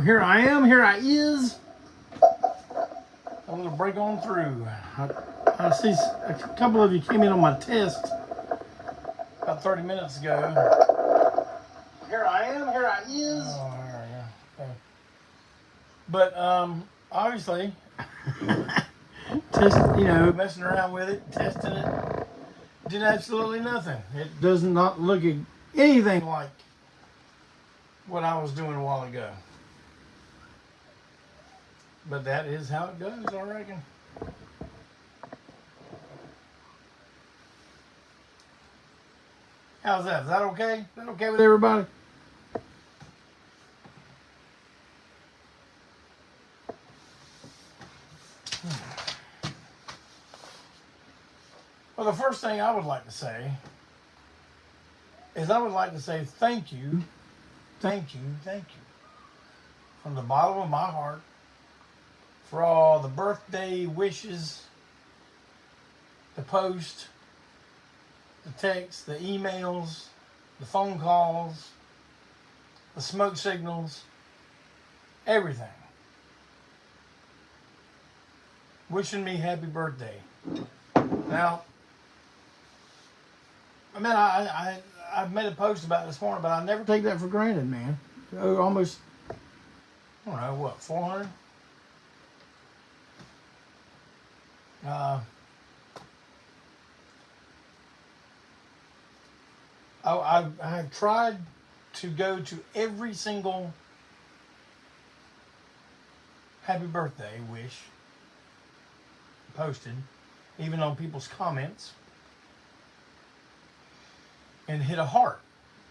here I am. Here I is. I'm going to break on through. I see a couple of you came in on my test about 30 minutes ago. Here I am. Here I is. Oh, there we go. Okay. But obviously, messing around with it, testing it, did absolutely nothing. It does not look anything like what I was doing a while ago. But that is how it goes, I reckon. How's that? Is that okay? Is that okay with everybody? Well, the first thing I would like to say is I would like to say thank you, from the bottom of my heart for all the birthday wishes, the post, the texts, the emails, the phone calls, the smoke signals, everything. Wishing me happy birthday. Now, I mean, I made a post about it this morning, but I never take that for granted, man. Almost, I don't know, what, 400? I have tried to go to every single happy birthday wish posted, even on people's comments, and hit a heart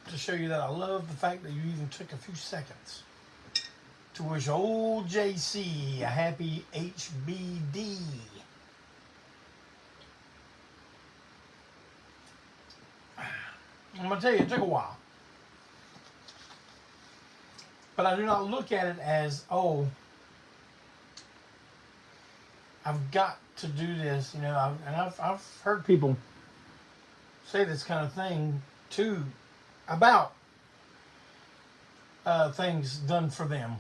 to show you that I love the fact that you even took a few seconds to wish old JC a happy HBD. I'm going to tell you, it took a while. But I do not look at it as, oh, I've got to do this, and I've heard people say this kind of thing too about things done for them.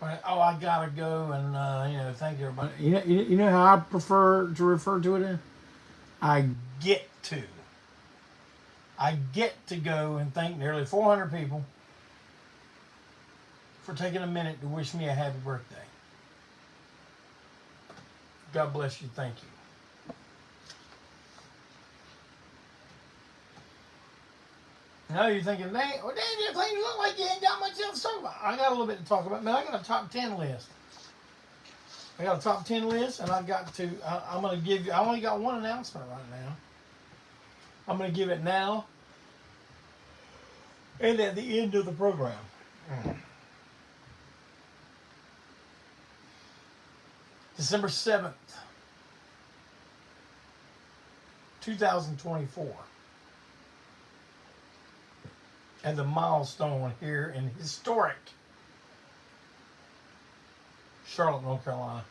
Oh, I gotta go and thank everybody. You know how I prefer to refer to it in? I get to. I get to go and thank nearly 400 people for taking a minute to wish me a happy birthday. God bless you. Thank you. Now you're thinking, dang, you look like you ain't got much else to talk about. I got a little bit to talk about. Man, I got a top 10 list. I got a top 10 list, and I'm going to give you, I only got one announcement right now. I'm going to give it now and at the end of the program. December 7th, 2024. At the Milestone here in historic Charlotte, North Carolina.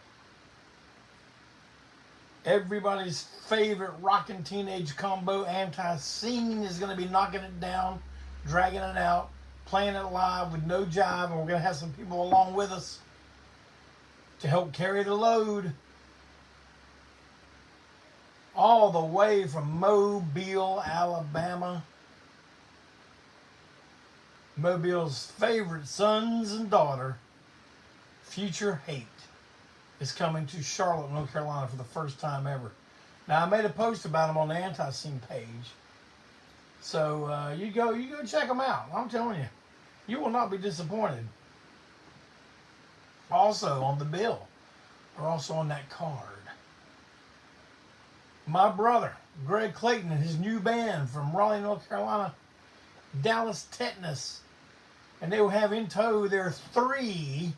Everybody's favorite rockin' teenage combo, Antiseen, is going to be knocking it down, dragging it out, playing it live with no jive, and we're going to have some people along with us to help carry the load. All the way from Mobile, Alabama. Mobile's favorite sons and daughter, Future Hate, is coming to Charlotte, North Carolina for the first time ever. Now, I made a post about them on the Antiseen page. So you go check them out. I'm telling you, you will not be disappointed. Also on the bill, or also on that card, my brother, Greg Clayton, and his new band from Raleigh, North Carolina, Dallas Tetanus. And they will have in tow their three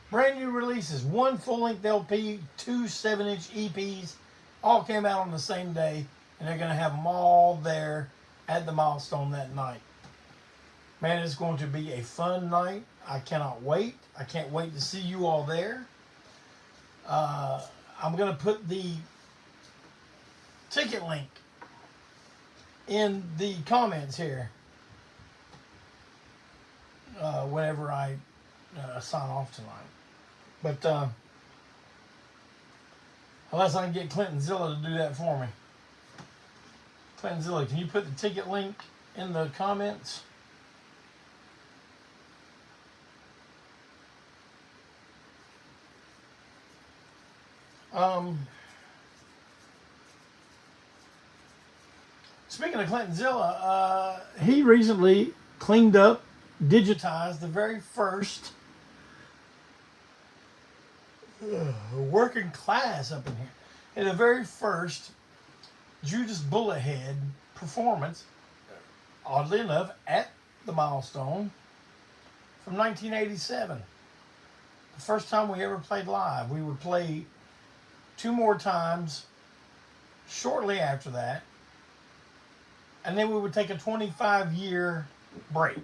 brand new releases. One full-length LP, 2 7-inch EPs, all came out on the same day. And they're going to have them all there at the Milestone that night. Man, it's going to be a fun night. I cannot wait. I can't wait to see you all there. I'm going to put the ticket link in the comments here. whenever I sign off tonight. But unless I can get Clinton Zilla to do that for me. Clinton Zilla, can you put the ticket link in the comments? Speaking of Clinton Zilla, he recently cleaned up, digitized the very first working class up in here. And the very first Judas Bullethead performance, oddly enough, at the Milestone from 1987. The first time we ever played live. We would play 2 more times shortly after that. And then we would take a 25-year break.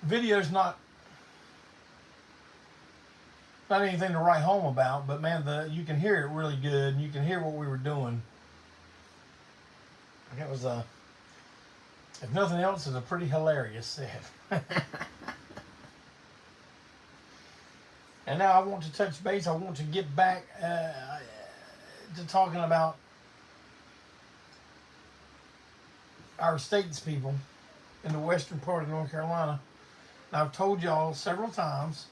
Video's not anything to write home about, but man, you can hear it really good, and you can hear what we were doing. It was if nothing else, it's a pretty hilarious set. And now I want to touch base. I want to get back to talking about our statespeople in the western part of North Carolina. And I've told y'all several times,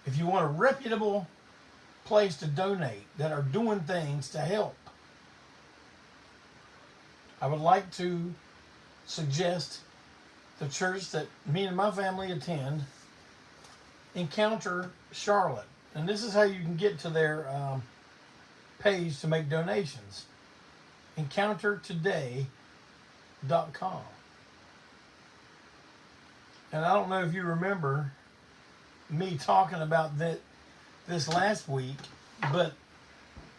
if you want a reputable place to donate that are doing things to help, I would like to suggest the church that me and my family attend, Encounter Charlotte. And this is how you can get to their page to make donations. EncounterToday.com. And I don't know if you remember me talking about that this last week, but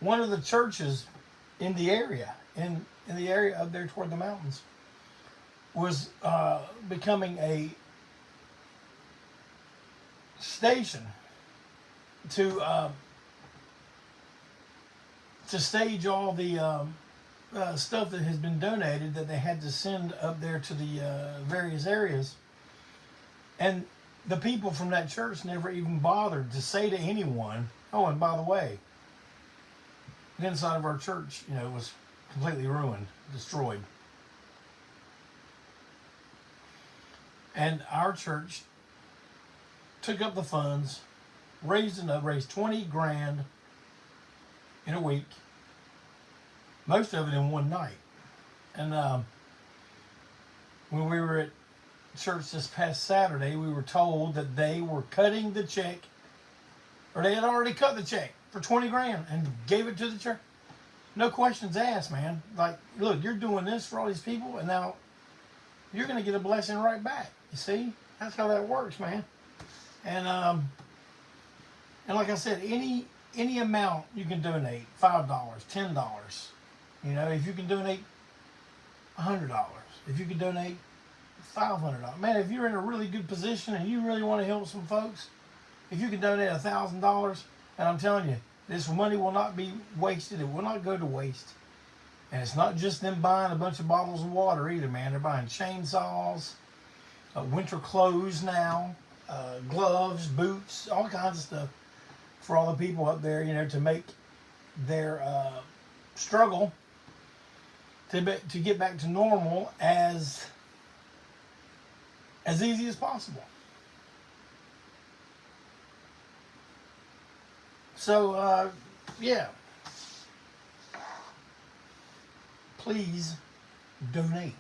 one of the churches in the area, in the area up there toward the mountains, was becoming a station to stage all the stuff that has been donated that they had to send up there to the various areas. And the people from that church never even bothered to say to anyone, oh, and by the way, the inside of our church, was completely ruined, destroyed. And our church took up the funds, raised $20,000 in a week, most of it in one night. And when we were at church this past Saturday, we were told that they were cutting the check, or they had already cut the check for $20,000 and gave it to the church. No questions asked, man. Like, look, you're doing this for all these people, and now you're going to get a blessing right back. You see? That's how that works, man. And like I said, any amount you can donate, $5, $10. If you can donate $100, if you can donate $500, man, if you're in a really good position and you really want to help some folks, if you can donate $1,000, and I'm telling you, this money will not be wasted. It will not go to waste. And it's not just them buying a bunch of bottles of water either, man. They're buying chainsaws, winter clothes now, gloves, boots, all kinds of stuff for all the people up there, to make their struggle to get back to normal as easy as possible. So, yeah. Please donate.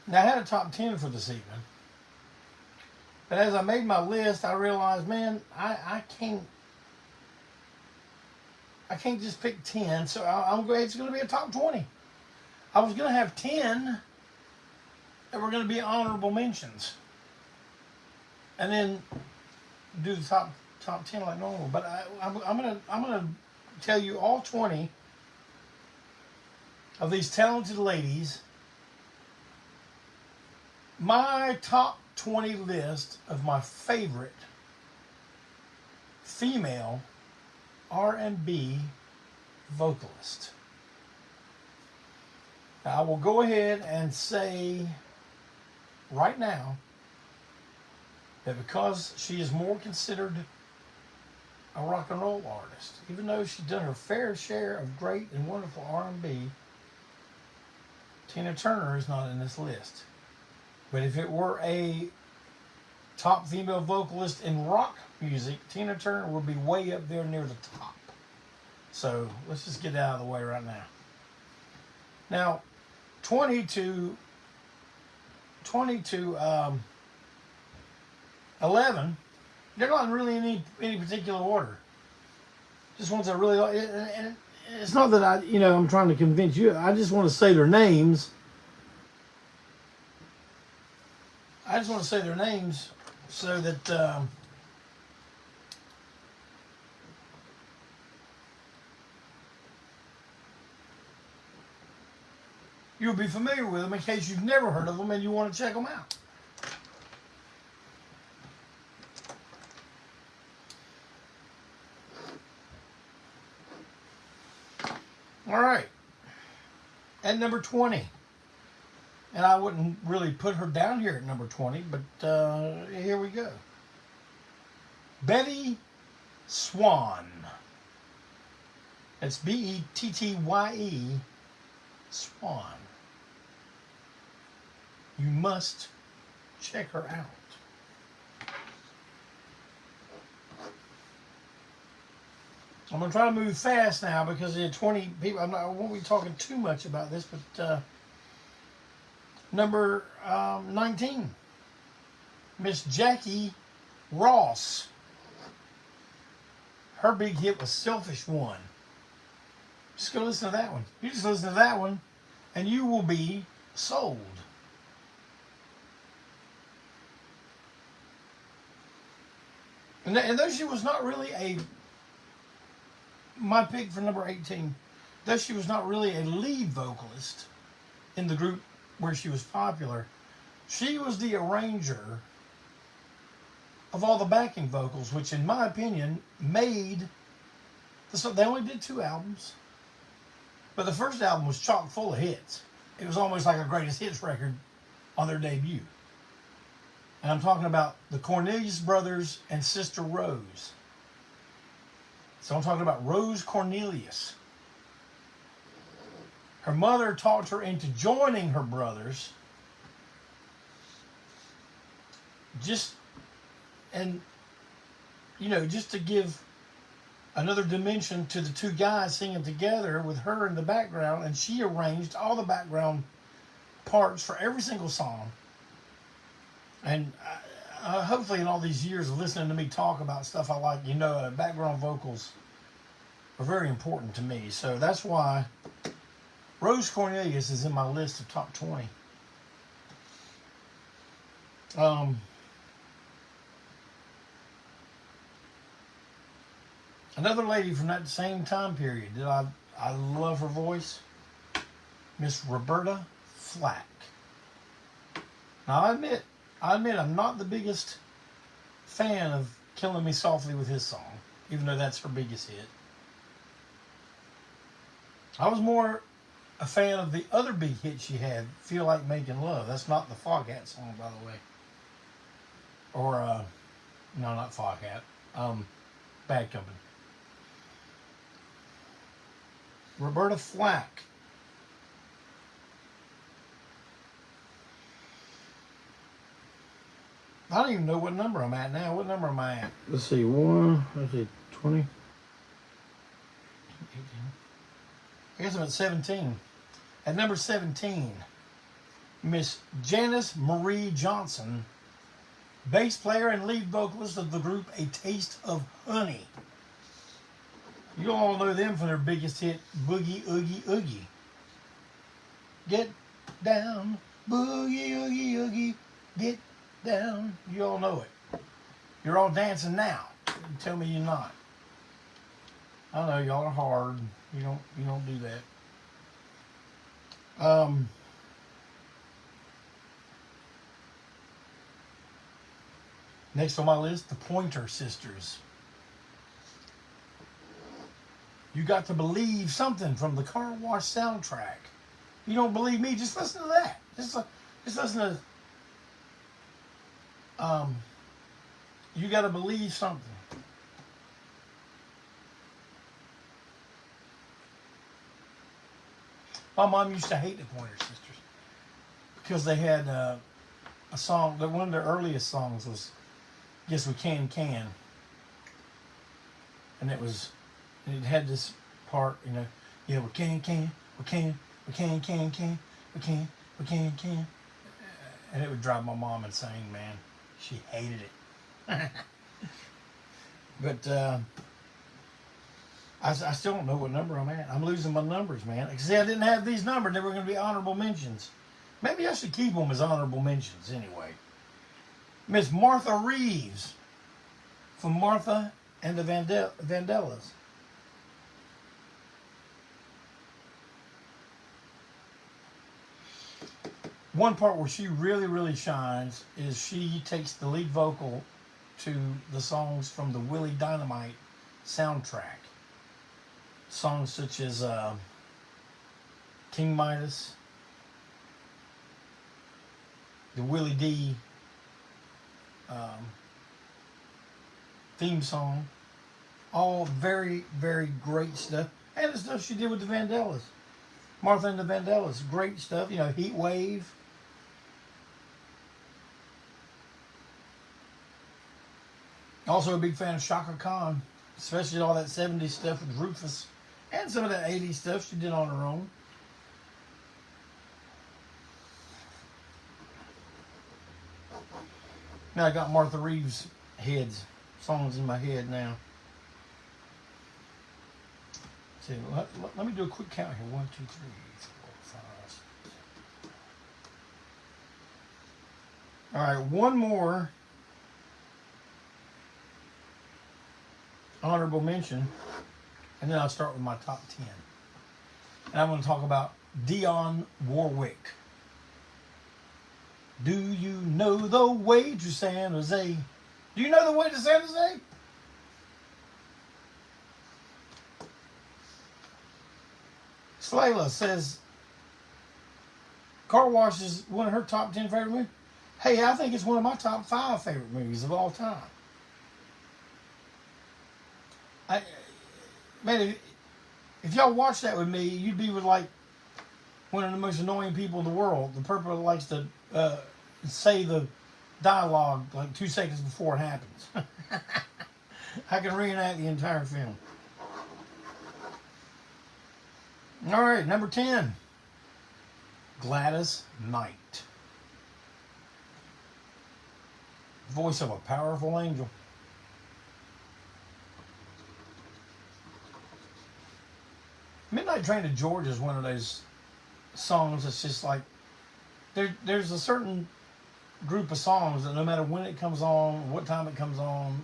Now, I had a top 10 for this evening. But as I made my list, I realized, man, I can't just pick 10. So it's going to be a top 20. I was going to have 10 that were going to be honorable mentions. And then do the top 10 like normal. But I'm gonna tell you all 20 of these talented ladies. My top 20 list of my favorite female R&B vocalist. Now, I will go ahead and say right now that because she is more considered a rock and roll artist, even though she's done her fair share of great and wonderful R&B, Tina Turner is not in this list. But if it were a top female vocalist in rock music, Tina Turner would be way up there near the top. So let's just get out of the way right now. Now, 20 to 11, they're not really in any particular order. Just ones I really like. And it's not that I'm trying to convince you. I just want to say their names. I just want to say their names so that you'll be familiar with them in case you've never heard of them and you want to check them out. All right. At number 20. And I wouldn't really put her down here at number 20, but here we go. Betty Swan. That's Betty Swan. You must check her out. I'm going to try to move fast now because there are 20 people. I won't be talking too much about this, but number 19, Miss Jackie Ross. Her big hit was Selfish One. Just go listen to that one. You just listen to that one, and you will be sold. And though she was not really my pick for number 18, though she was not really a lead vocalist in the group where she was popular, she was the arranger of all the backing vocals, which in my opinion made they only did 2 albums, but the first album was chock full of hits. It was almost like a greatest hits record on their debut. And I'm talking about the Cornelius Brothers and Sister Rose. So I'm talking about Rose Cornelius. Her mother talked her into joining her brothers. Just to give another dimension to the 2 guys singing together with her in the background. And she arranged all the background parts for every single song. And hopefully in all these years of listening to me talk about stuff I like, background vocals are very important to me. So that's why Rose Cornelius is in my list of top 20. Another lady from that same time period that I love her voice, Miss Roberta Flack. Now I admit I'm not the biggest fan of Killing Me Softly with his song, even though that's her biggest hit. I was more a fan of the other big hit she had, Feel Like Making Love. That's not the Foghat song, by the way. Or, no, not Foghat. Bad Company. Roberta Flack. I don't even know what number I'm at now. What number am I at? Let's see. 20. 18. I guess I'm at 17. At number 17, Miss Janice Marie Johnson, bass player and lead vocalist of the group A Taste of Honey. You all know them from their biggest hit, Boogie Oogie Oogie. Get down, Boogie Oogie Oogie, get down. You all know it. You're all dancing now. Tell me you're not. I know y'all are hard. You don't do that. Next on my list, the Pointer Sisters. You Got to Believe Something from the Car Wash soundtrack. You don't believe me? Just listen to that. Just listen to You Gotta Believe Something. My mom used to hate the Pointer Sisters because they had a song, that one of their earliest songs was Yes We Can. And it had this part, yeah, we can, and it would drive my mom insane, man. She hated it. But I still don't know what number I'm at. I'm losing my numbers, man. See, I didn't have these numbers. They were going to be honorable mentions. Maybe I should keep them as honorable mentions anyway. Miss Martha Reeves from Martha and the Vandellas. One part where she really, really shines is she takes the lead vocal to the songs from the Willie Dynamite soundtrack. Songs such as King Midas, the Willie D theme song. All very, very great stuff. And the stuff she did with the Vandellas. Martha and the Vandellas. Great stuff. Heat Wave. Also a big fan of Shaka Khan, especially all that 70s stuff with Rufus, and some of that 80s stuff she did on her own. Now I got Martha Reeves' songs in my head now. Let's see, let me do a quick count here. 1, 2, 3, 4, 5. All right, one more honorable mention, and then I'll start with my top 10. And I'm going to talk about Dionne Warwick. Do you know the way to San Jose? Do you know the way to San Jose? Slayla says Car Wash is one of her top 10 favorite movies. Hey, I think it's one of my top 5 favorite movies of all time. Man, if y'all watch that with me, you'd be with like one of the most annoying people in the world. The person that likes to say the dialogue like 2 seconds before it happens. I can reenact the entire film. All right, number 10. Gladys Knight. Voice of a powerful angel. Midnight Train to Georgia is one of those songs that's just like, there's a certain group of songs that no matter when it comes on, what time it comes on,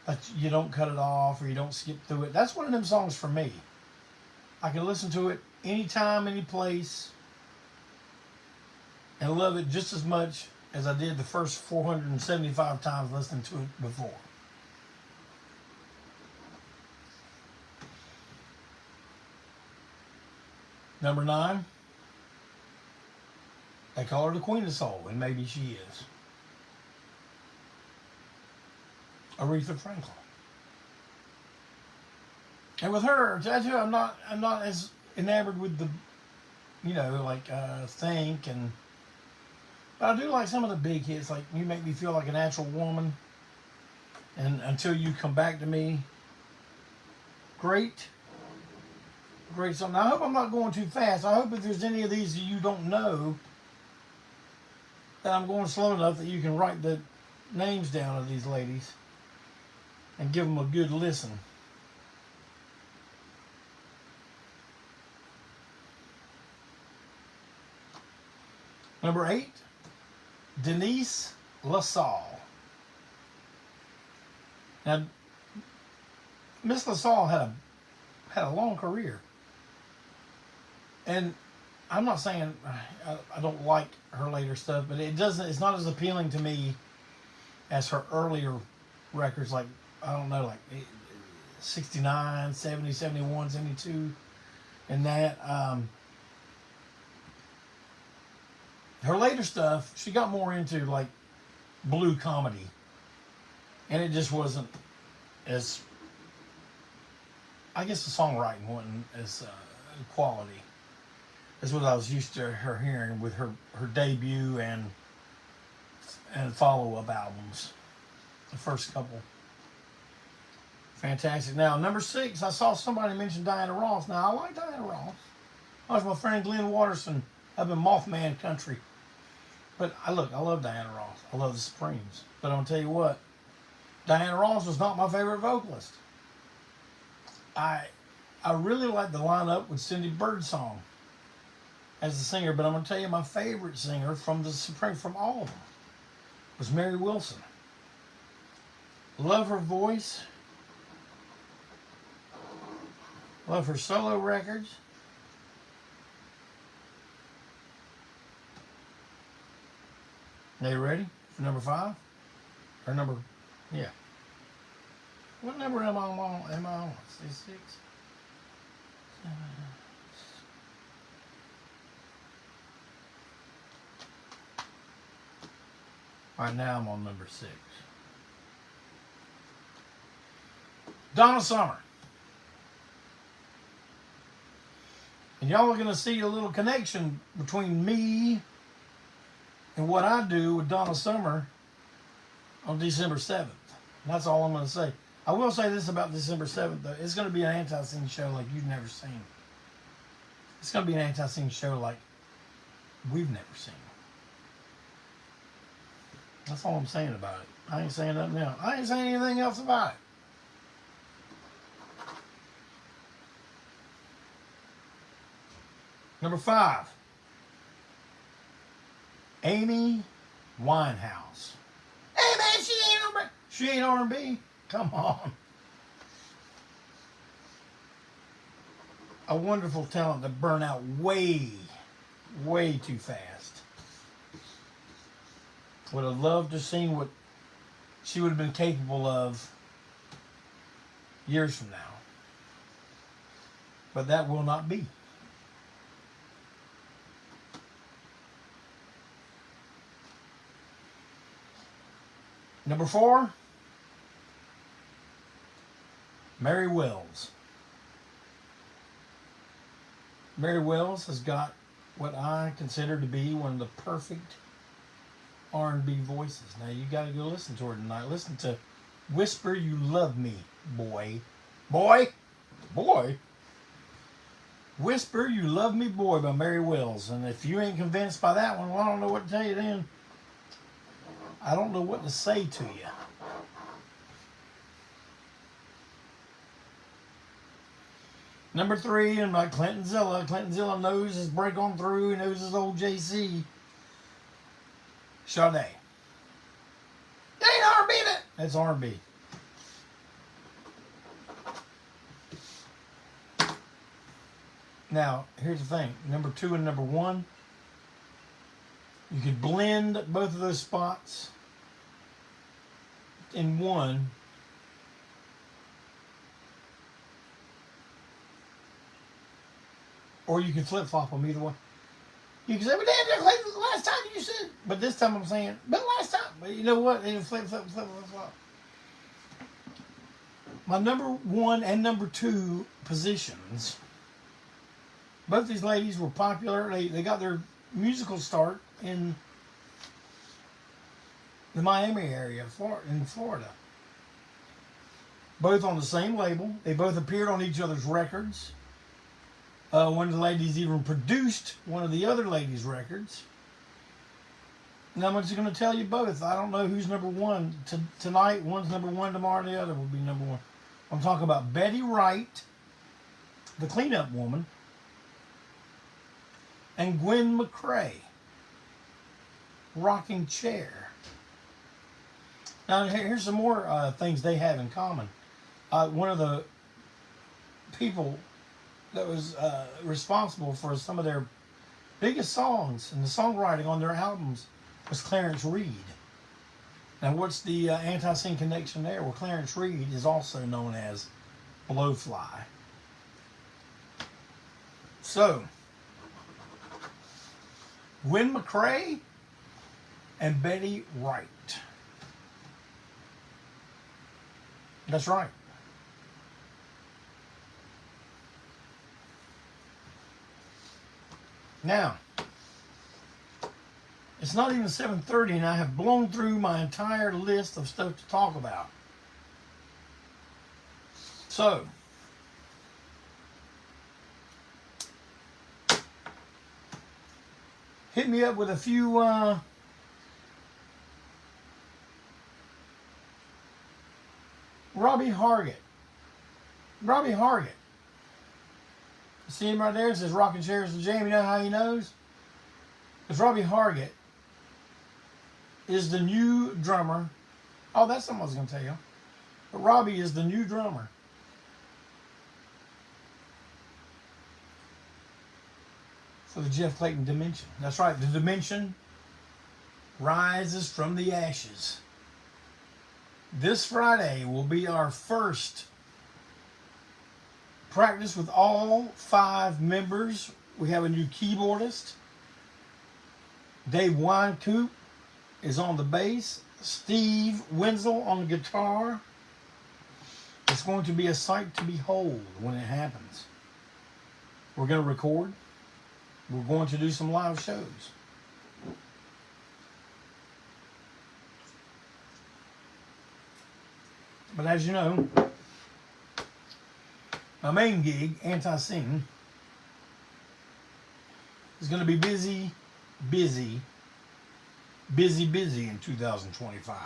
that you don't cut it off or you don't skip through it. That's one of them songs for me. I can listen to it anytime, any place, and love it just as much as I did the first 475 times listening to it before. Number 9, they call her the Queen of Soul, and maybe she is. Aretha Franklin. And with her, I'm not as enamored with the, Think, but I do like some of the big hits, like You Make Me Feel Like a Natural Woman, and Until You Come Back to Me. Great song. Now, I hope I'm not going too fast. I hope if there's any of these that you don't know, that I'm going slow enough that you can write the names down of these ladies and give them a good listen. Number 8, Denise LaSalle. Now, Miss LaSalle had a long career. And I'm not saying I don't like her later stuff, but it's not as appealing to me as her earlier records, like, I don't know, like 69, 70, 71, 72, and that. Her later stuff, she got more into like blue comedy, and it just wasn't as, I guess the songwriting wasn't as quality as what I was used to her hearing with her debut and follow-up albums, the first couple. Fantastic. Now, number 6, I saw somebody mention Diana Ross. Now, I like Diana Ross. I was my friend Glenn Watterson up in Mothman Country. But I love Diana Ross. I love the Supremes. But I'll tell you what, Diana Ross was not my favorite vocalist. I really like the lineup with Cindy Birdsong as the singer, but I'm going to tell you my favorite singer from the Supremes, from all of them, was Mary Wilson. Love her voice. Love her solo records. Are you ready for number 5? Or number, yeah. What number am I on? Am I on? 6? 7. All right, now I'm on number 6. Donna Summer. And y'all are going to see a little connection between me and what I do with Donna Summer on December 7th. That's all I'm going to say. I will say this about December 7th, though. It's going to be an Antiseen show like you've never seen. It's going to be an Antiseen show like we've never seen. That's all I'm saying about it. I ain't saying nothing else. I ain't saying anything else about it. Number 5. Amy Winehouse. Hey man, she ain't R&B. Come on. A wonderful talent that burned out way too fast. Would have loved to have seen what she would have been capable of years from now. But that will not be. Number 4, Mary Wells. Mary Wells has got what I consider to be one of the perfect R&B voices. Now you got to go listen to her tonight. Listen to "Whisper You Love Me," boy. "Whisper You Love Me, Boy" by Mary Wells. And if you ain't convinced by that one, well, I don't know what to tell you then. I don't know what to say to you. Number 3, and like Clinton Zilla. Clinton Zilla knows his break on through. He knows his old JC. Sade. That ain't R&B, that. That's R&B. Now, here's the thing. Number 2 and number 1. You could blend both of those spots in one. Or you can flip-flop them either way. You can say, but damn, the last time you said, but this time I'm saying, but last time. But you know what? It'll flip. My number 1 and number 2 positions, both these ladies were popular. They got their musical start in the Miami area, in Florida. Both on the same label. They both appeared on each other's records. One of the ladies even produced one of the other ladies' records. And I'm just going to tell you both. I don't know who's number 1 tonight. One's number 1 tomorrow. The other will be number 1. I'm talking about Betty Wright, the cleanup woman, and Gwen McCrae, Rocking Chair. Now, here's some more things they have in common. One of the people that was responsible for some of their biggest songs and the songwriting on their albums was Clarence Reed. Now, what's the Antiseen connection there? Well, Clarence Reed is also known as blowfly. So, Win McCrae and Betty Wright. That's right. Now, it's not even 7:30 and I have blown through my entire list of stuff to talk about. So, hit me up with a few Robbie Hargett. Robbie Hargett. See him right there? It says Rockin' Chairs with Jamie. You know how he knows? Because Robbie Hargett is the new drummer. Oh, that's something I was going to tell you. But Robbie is the new drummer for the Jeff Clayton Dimension. That's right. The Dimension rises from the ashes. This Friday will be our first practice with all 5 members. We have a new keyboardist. Dave Winecoop is on the bass. Steve Wenzel on the guitar. It's going to be a sight to behold when it happens. We're going to record. We're going to do some live shows. But as you know, my main gig, Antiseen, is going to be busy in 2025.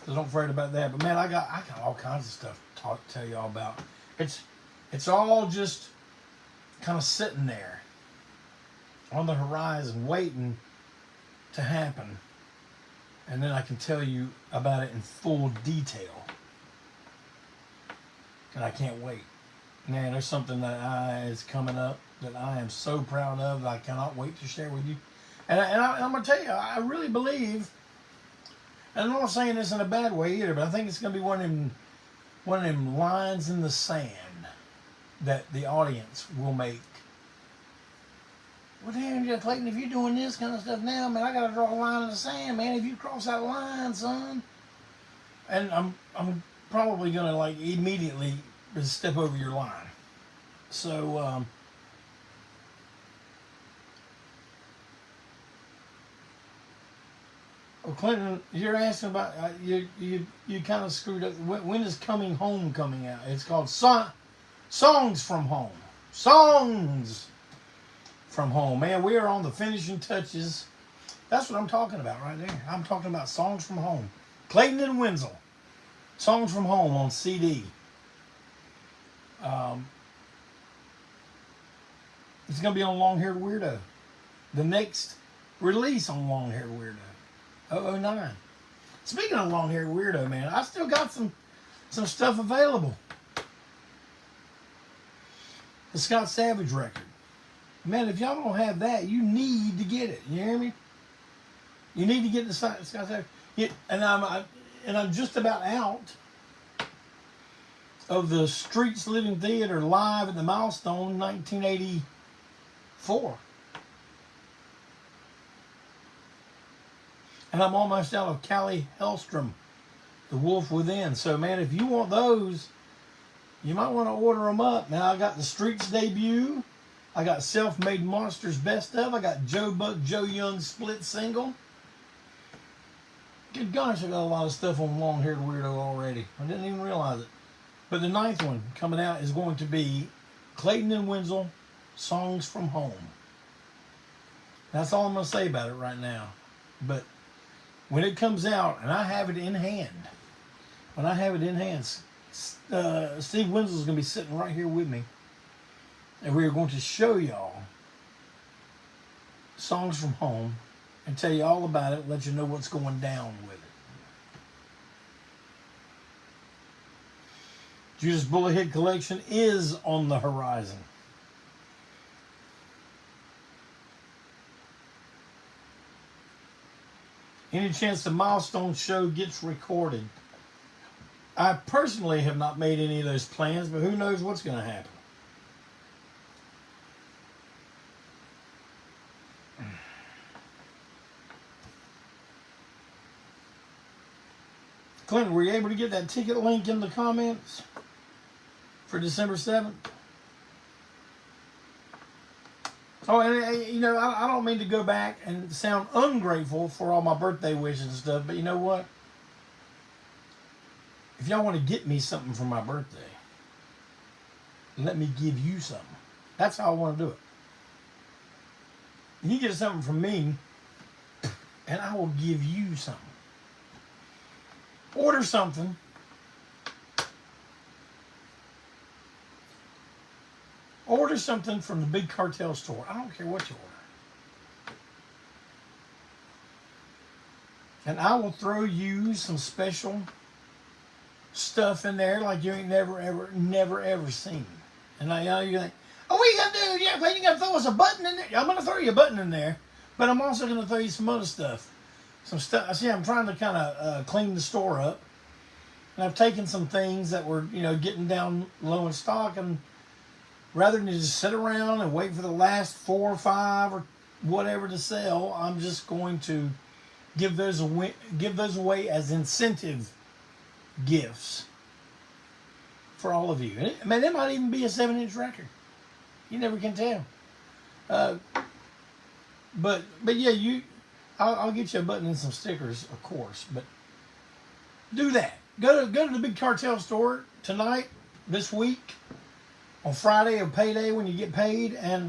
So don't fret about that. But man, I got all kinds of stuff to tell y'all about. It's all just kind of sitting there on the horizon, waiting to happen. And then I can tell you about it in full detail. And I can't wait. Man, there's something that is coming up that I am so proud of that I cannot wait to share with you. And I'm going to tell you, I really believe, and I'm not saying this in a bad way either, but I think it's going to be one of them lines in the sand that the audience will make. Well, damn, Jeff Clayton, if you're doing this kind of stuff now, man, I got to draw a line in the sand, man. If you cross that line, son. And I'm probably going to, like, immediately step over your line. So, well, Clinton, you're asking about, you kind of screwed up. When is Coming Home coming out? It's called Songs from Home. Songs from Home. Man, we are on the finishing touches. That's what I'm talking about right there. I'm talking about Songs from Home. Clayton and Wenzel. Songs from Home on CD. It's going to be on Long Haired Weirdo. The next release on Long Haired Weirdo. 009. Speaking of Long Haired Weirdo, man, I still got some stuff available. The Scott Savage record. Man, if y'all don't have that, you need to get it. You hear me? You need to get the Scott Savage. And I'm just about out of the Streets Living Theater live at the Milestone 1984. And I'm almost out of Callie Hellstrom, The Wolf Within. So, man, if you want those, you might want to order them up. Now, I got the Streets debut. I got Self-Made Monsters Best Of. I got Joe Buck, Joe Young split single. Good gosh, I got a lot of stuff on Long Haired Weirdo already. I didn't even realize it. But the 9th one coming out is going to be Clayton and Wenzel, Songs from Home. That's all I'm going to say about it right now. But when it comes out, and I have it in hand, Steve Wenzel is going to be sitting right here with me. And we are going to show y'all Songs from Home and tell you all about it, let you know what's going down with it. Judas Bullethead Collection is on the horizon. Any chance the Milestone show gets recorded, I personally have not made any of those plans, but who knows what's going to happen. Clinton, were you able to get that ticket link in the comments for December 7th? Oh, and you know, I don't mean to go back and sound ungrateful for all my birthday wishes and stuff, but you know what? If y'all want to get me something for my birthday, let me give you something. That's how I want to do it. You get something from me, and I will give you something. Order something. Order something from the Big Cartel Store. I don't care what you order. And I will throw you some special stuff in there like you ain't never, ever seen. And I know you're like, oh, what are you going to do? Yeah, well, you going to throw us a button in there? I'm going to throw you a button in there, but I'm also going to throw you some other stuff. Some stuff. See, I'm trying to kind of clean the store up. And I've taken some things that were, you know, getting down low in stock, and rather than just sit around and wait for the last 4 or 5 or whatever to sell, I'm just going to give those away as incentive gifts for all of you. And it, man, it might even be a 7-inch record. You never can tell. But yeah, I'll get you a button and some stickers, of course. But do that. Go to the Big Cartel Store tonight, this week, on Friday or payday when you get paid, and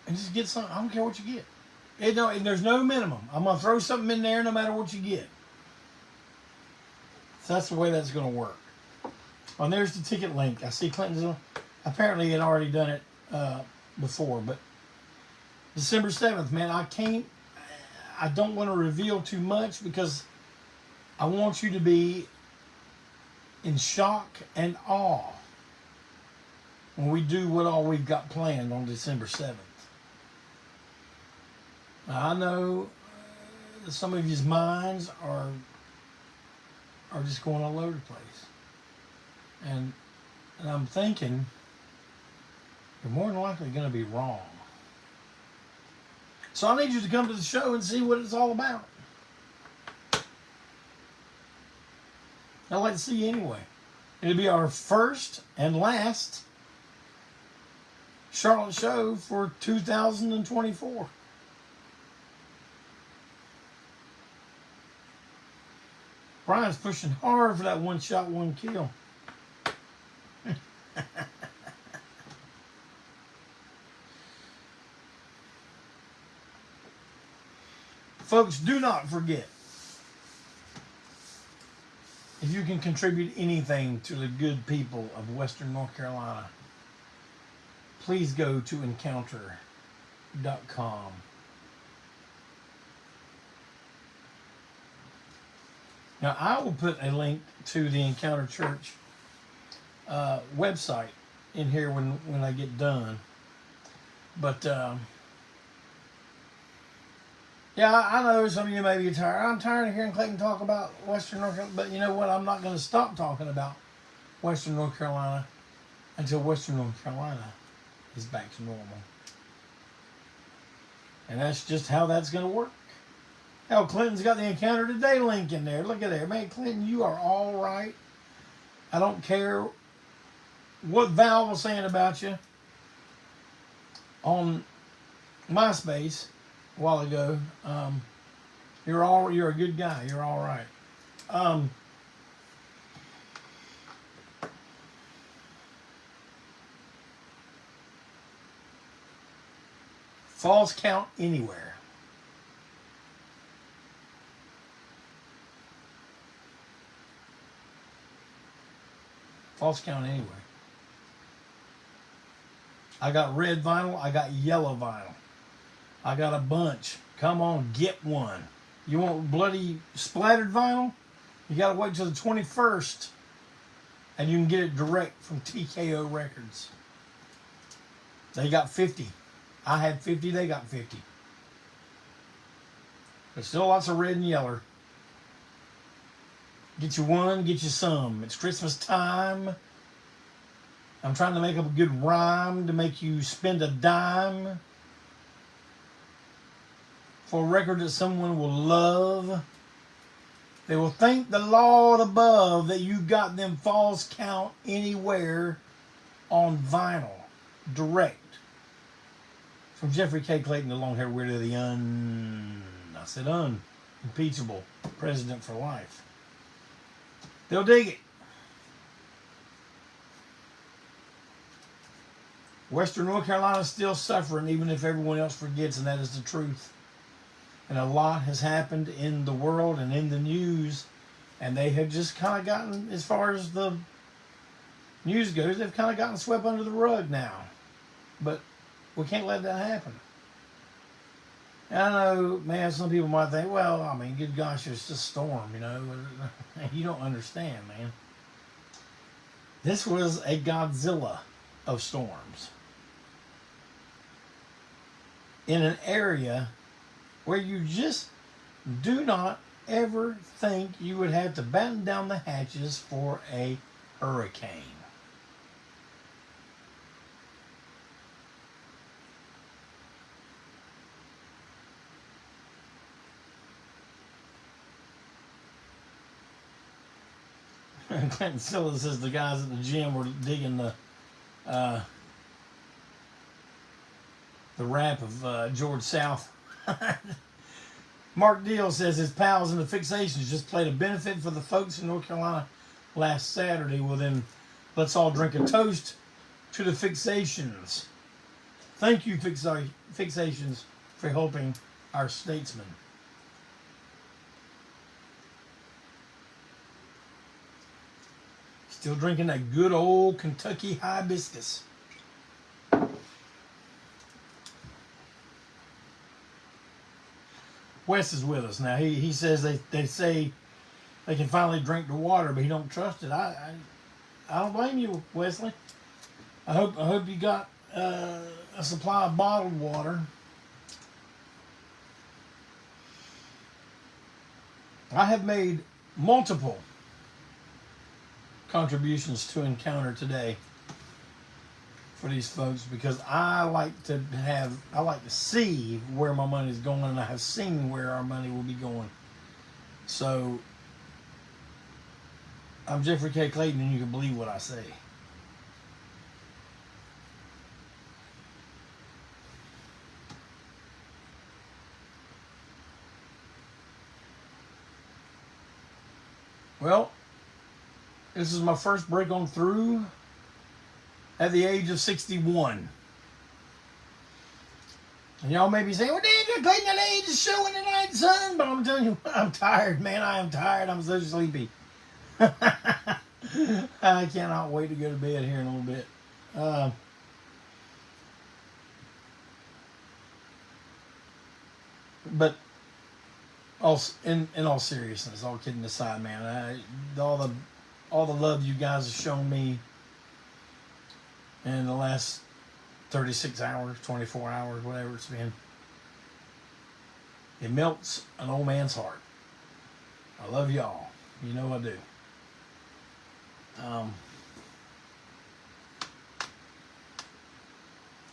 just get something. I don't care what you get. There's no minimum. I'm gonna throw something in there no matter what you get. So that's the way that's gonna work. Oh, and there's the ticket link. I see Clinton's apparently had already done it before, but December 7th, man, I don't want to reveal too much because I want you to be in shock and awe when we do what all we've got planned on December 7th. Now, I know some of your minds are just going all over the place. And I'm thinking you're more than likely going to be wrong. So I need you to come to the show and see what it's all about. I'd like to see you anyway. It'll be our first and last Charlotte show for 2024. Brian's pushing hard for that one shot, one kill. Folks, do not forget, if you can contribute anything to the good people of Western North Carolina, please go to encounter.com. Now, I will put a link to the Encounter Church website in here when I get done. But, yeah, I know some of you may be tired. I'm tired of hearing Clayton talk about Western North Carolina. But you know what? I'm not going to stop talking about Western North Carolina until Western North Carolina is back to normal. And that's just how that's going to work. Hell, Clinton's got the Encounter Today link in there. Look at there. Man, Clinton, you are all right. I don't care what Val was saying about you on MySpace a while ago. You're a good guy. You're all right. False count anywhere. False count anywhere. I got red vinyl. I got yellow vinyl. I got a bunch. Come on, get one. You want bloody splattered vinyl? You got to wait till the 21st. And you can get it direct from TKO Records. They got 50. I had 50. They got 50. There's still lots of red and yellow. Get you one, get you some. It's Christmas time. I'm trying to make up a good rhyme to make you spend a dime for a record that someone will love. They will thank the Lord above that you got them false count anywhere on vinyl. Direct. From Jeffrey K. Clayton, the long-haired weirdo, unimpeachable president for life. They'll dig it. Western North Carolina is still suffering, even if everyone else forgets, and that is the truth. And a lot has happened in the world and in the news, and they have just kind of gotten, as far as the news goes, they've kind of gotten swept under the rug now. But we can't let that happen. And I know, man, some people might think, well, I mean, good gosh, it's just a storm, you know. You don't understand, man. This was a Godzilla of storms. In an area where you just do not ever think you would have to batten down the hatches for a hurricane. Clinton Silla says the guys at the gym were digging the rap of George South. Mark Deal says his pals in the Fixations just played a benefit for the folks in North Carolina last Saturday. Well, then let's all drink a toast to the Fixations. Thank you, Fixations, for helping our statesmen. Still drinking that good old Kentucky hibiscus. Wes is with us now. He says they say they can finally drink the water, but he don't trust it. I don't blame you, Wesley. I hope you got a supply of bottled water. I have made multiple contributions to Encounter today for these folks because I like to see where my money is going, and I have seen where our money will be going. So I'm Jeffrey K. Clayton, and you can believe what I say. Well, this is my first break on through at the age of 61. And y'all may be saying, well, Daniel Clayton, that age is showing tonight, son. But I'm telling you, I'm tired, man. I am tired. I'm so sleepy. I cannot wait to go to bed here in a little bit. But in all seriousness, all kidding aside, man, all the love you guys have shown me in the last 36 hours, 24 hours, whatever it's been, it melts an old man's heart. I love y'all. You know I do.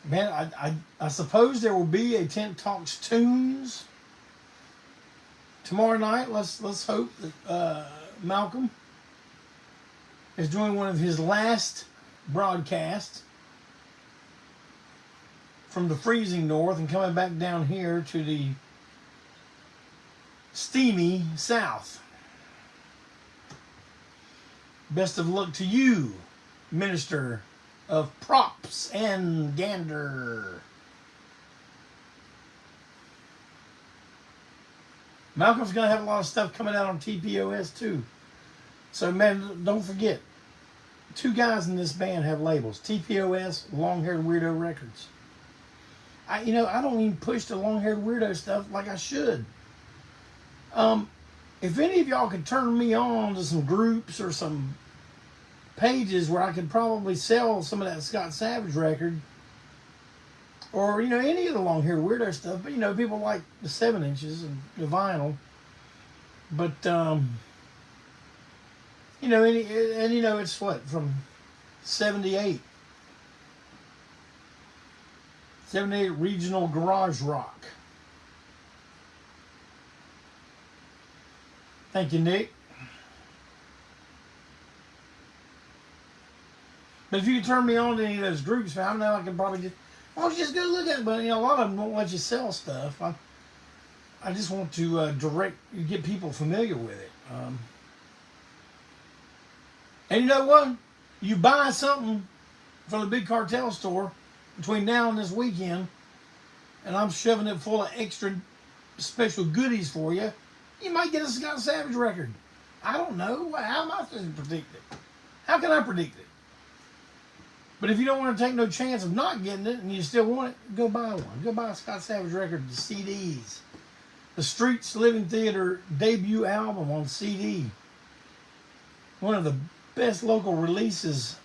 Man, I suppose there will be a Tent Talks Tunes tomorrow night. Let's hope that Malcolm is doing one of his last broadcasts from the freezing north and coming back down here to the steamy south. Best of luck to you, Minister of Props and Gander. Malcolm's going to have a lot of stuff coming out on TPOS too. So, man, don't forget, 2 guys in this band have labels. TPOS, Long-Haired Weirdo Records. I don't even push the Long-Haired Weirdo stuff like I should. If any of y'all could turn me on to some groups or some pages where I could probably sell some of that Scott Savage record, or, any of the Long-Haired Weirdo stuff, but, people like the 7 inches and the vinyl. But, You know, and you know, it's what, from 78. 78 regional garage rock. Thank you, Nick. But if you could turn me on to any of those groups, I know I could probably just, why don't you just go look at it? But, you know, a lot of them won't let you sell stuff. I just want to get people familiar with it. And you know what? You buy something from the Big Cartel Store between now and this weekend, and I'm shoving it full of extra special goodies for you, you might get a Scott Savage record. I don't know. How am I supposed to predict it? How can I predict it? But if you don't want to take no chance of not getting it and you still want it, go buy one. Go buy a Scott Savage record, the CDs. The Streets Living Theater debut album on CD. One of the best local releases,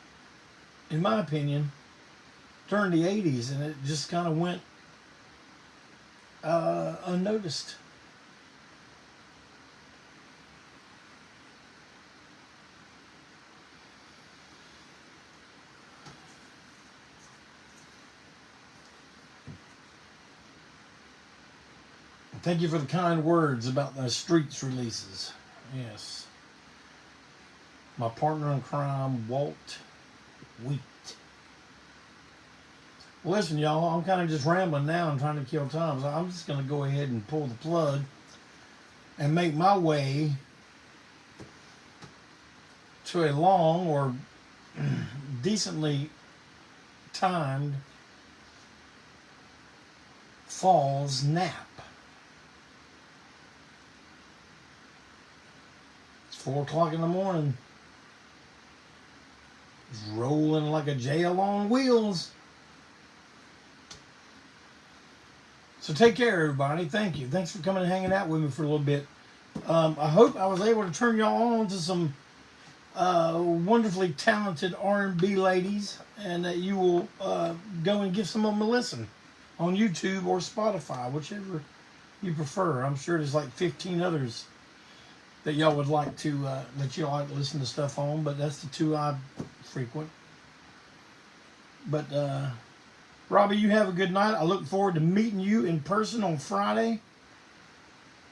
in my opinion, during the 80s, and it just kind of went unnoticed. Thank you for the kind words about the Streets releases. Yes. My partner in crime, Walt Wheat. Listen, y'all, I'm kind of just rambling now and trying to kill time, so I'm just going to go ahead and pull the plug and make my way to a long or decently timed falls nap. It's 4 o'clock in the morning. It's rolling like a jail on wheels. So take care, everybody. Thank you. Thanks for coming and hanging out with me for a little bit. I hope I was able to turn y'all on to some wonderfully talented R&B ladies, and that you will go and give some of them a listen on YouTube or Spotify, whichever you prefer. I'm sure there's like 15 others that y'all would like to listen to stuff on, but that's the 2 I frequent. But Robbie, you have a good night. I look forward to meeting you in person on Friday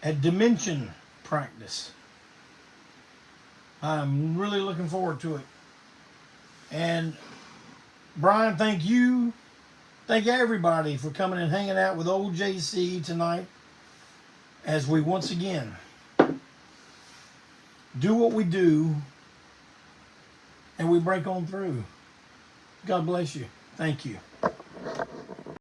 at Dimension practice. I'm really looking forward to it. And Brian, thank you. Thank everybody for coming and hanging out with old JC tonight as we once again do what we do and we break on through. God bless you. Thank you.